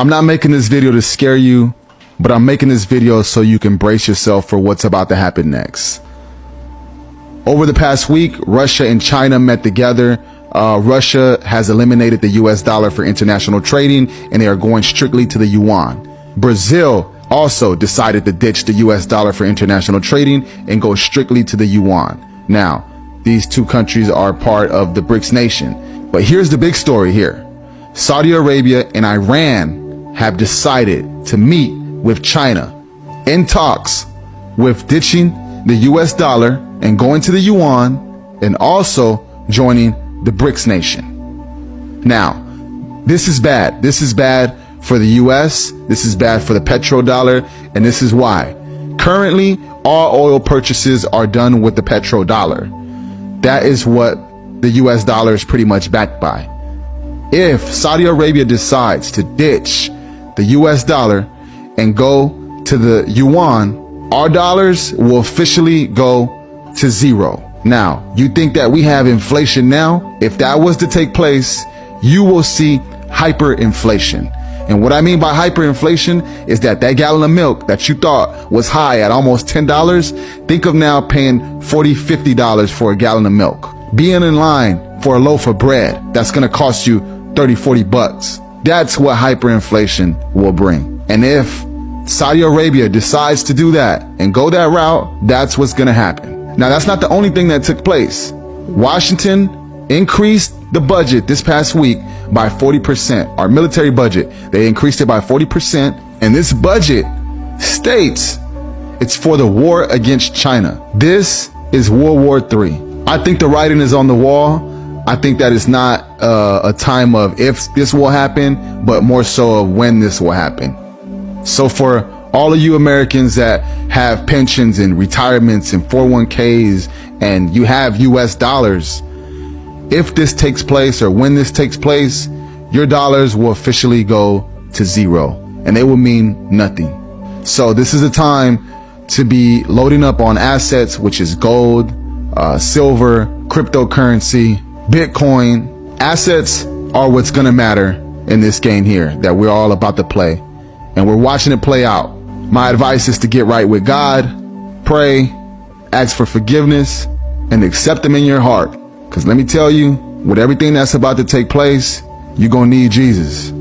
I'm not making this video to scare you, but I'm making this video so you can brace yourself for what's about to happen next. Over the past week, Russia and China met together. Russia has eliminated the US dollar for international trading, and they are going strictly to the yuan. Brazil also decided to ditch the US dollar for international trading and go strictly to the yuan. Now, these two countries are part of the BRICS nation. But here's the big story here. Saudi Arabia and Iran have decided to meet with China in talks with ditching the US dollar and going to the yuan, and also joining the BRICS nation. Now, this is bad. This is bad for the US, this is bad for the petrodollar, and this is why. Currently, all oil purchases are done with the petrodollar. That is what the US dollar is pretty much backed by. If Saudi Arabia decides to ditch the US dollar and go to the yuan, our dollars will officially go to zero. Now, you think that we have inflation now? If that was to take place, you will see hyperinflation. And what I mean by hyperinflation is that gallon of milk that you thought was high at almost $10, think of now paying $40, $50 for a gallon of milk. Being in line for a loaf of bread that's gonna cost you 30, 40 bucks. That's what hyperinflation will bring. And if Saudi Arabia decides to do that and go that route, that's what's gonna happen. Now, that's not the only thing that took place. Washington increased the budget this past week by 40%. Our military budget, they increased it by 40%. And this budget states it's for the war against China. This is World War III. I think the writing is on the wall. I think that it's not a time of if this will happen, but more so of when this will happen. So for all of you Americans that have pensions and retirements and 401ks and you have US dollars, if this takes place or when this takes place, your dollars will officially go to zero and they will mean nothing. So this is a time to be loading up on assets, which is gold, silver, cryptocurrency, Bitcoin. Assets are what's gonna matter in this game here that we're all about to play, and we're watching it play out. My advice is to get right with God, pray, ask for forgiveness, and accept Him in your heart. Because let me tell you, with everything that's about to take place, you're gonna need Jesus.